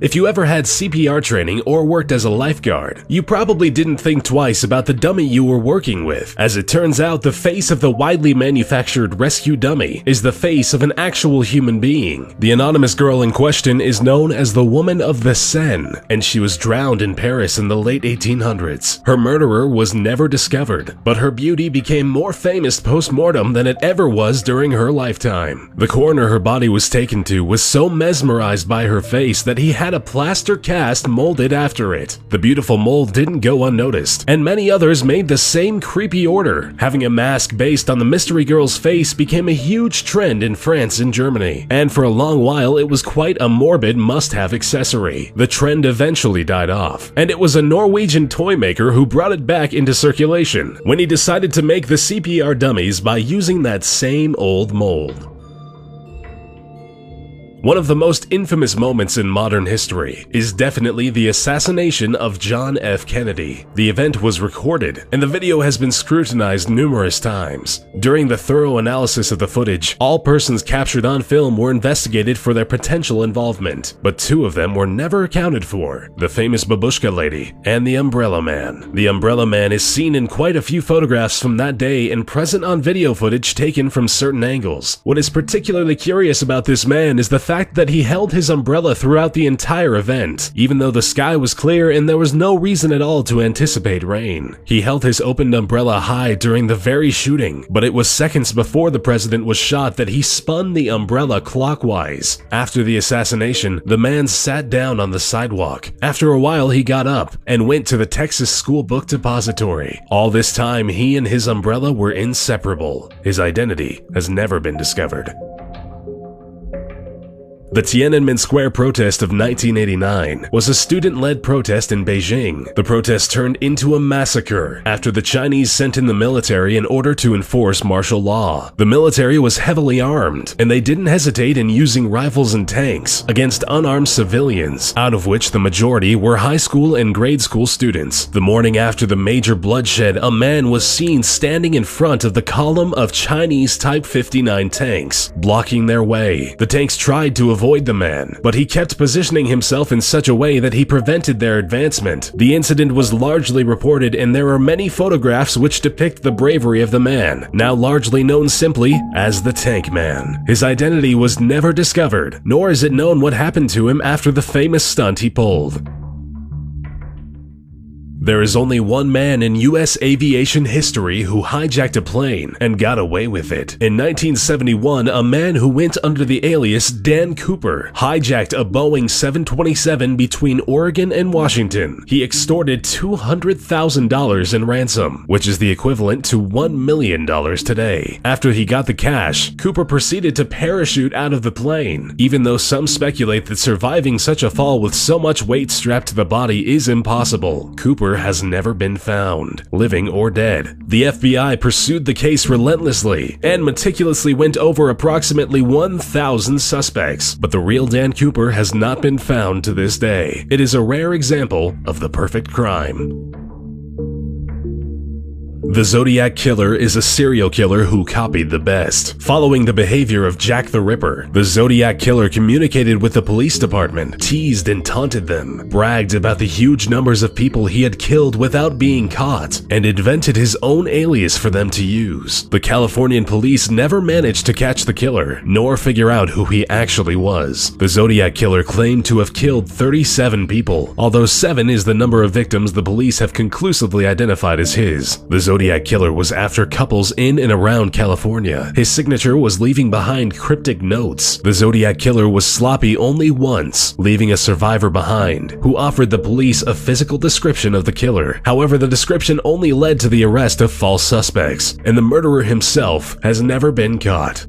If you ever had CPR training or worked as a lifeguard, you probably didn't think twice about the dummy you were working with. As it turns out, the face of the widely manufactured rescue dummy is the face of an actual human being. The anonymous girl in question is known as the Woman of the Seine, and she was drowned in Paris in the late 1800s. Her murderer was never discovered, but her beauty became more famous post-mortem than it ever was during her lifetime. The coroner her body was taken to was so mesmerized by her face that he had a plaster cast molded after it. The beautiful mold didn't go unnoticed, and many others made the same creepy order. Having a mask based on the mystery girl's face became a huge trend in France and Germany, and for a long while it was quite a morbid must-have accessory. The trend eventually died off, and it was a Norwegian toy maker who brought it back into circulation when he decided to make the CPR dummies by using that same old mold. One of the most infamous moments in modern history is definitely the assassination of John F. Kennedy. The event was recorded, and the video has been scrutinized numerous times. During the thorough analysis of the footage, all persons captured on film were investigated for their potential involvement, but two of them were never accounted for: the famous Babushka lady and the Umbrella Man. The Umbrella Man is seen in quite a few photographs from that day and present on video footage taken from certain angles. What is particularly curious about this man is the fact that he held his umbrella throughout the entire event, even though the sky was clear and there was no reason at all to anticipate rain. He held his opened umbrella high during the very shooting, but it was seconds before the president was shot that he spun the umbrella clockwise. After the assassination, the man sat down on the sidewalk. After a while, he got up and went to the Texas School Book Depository. All this time, he and his umbrella were inseparable. His identity has never been discovered. The Tiananmen Square protest of 1989 was a student-led protest in Beijing. The protest turned into a massacre after the Chinese sent in the military in order to enforce martial law. The military was heavily armed, and they didn't hesitate in using rifles and tanks against unarmed civilians, out of which the majority were high school and grade school students. The morning after the major bloodshed, a man was seen standing in front of the column of Chinese Type 59 tanks, blocking their way. The tanks tried to avoid the man, but he kept positioning himself in such a way that he prevented their advancement. The incident was largely reported, and there are many photographs which depict the bravery of the man, now largely known simply as the Tank Man. His identity was never discovered, nor is it known what happened to him after the famous stunt he pulled. There is only one man in US aviation history who hijacked a plane and got away with it. In 1971, a man who went under the alias Dan Cooper hijacked a Boeing 727 between Oregon and Washington. He extorted $200,000 in ransom, which is the equivalent to $1 million today. After he got the cash, Cooper proceeded to parachute out of the plane. Even though some speculate that surviving such a fall with so much weight strapped to the body is impossible, Cooper has never been found, living or dead. The FBI pursued the case relentlessly and meticulously went over approximately 1,000 suspects, but the real Dan Cooper has not been found to this day. It is a rare example of the perfect crime. The Zodiac Killer is a serial killer who copied the best. Following the behavior of Jack the Ripper, the Zodiac Killer communicated with the police department, teased and taunted them, bragged about the huge numbers of people he had killed without being caught, and invented his own alias for them to use. The Californian police never managed to catch the killer, nor figure out who he actually was. The Zodiac Killer claimed to have killed 37 people, although 7 is the number of victims the police have conclusively identified as his. The Zodiac Killer was after couples in and around California. His signature was leaving behind cryptic notes. The Zodiac Killer was sloppy only once, leaving a survivor behind, who offered the police a physical description of the killer. However, the description only led to the arrest of false suspects, and the murderer himself has never been caught.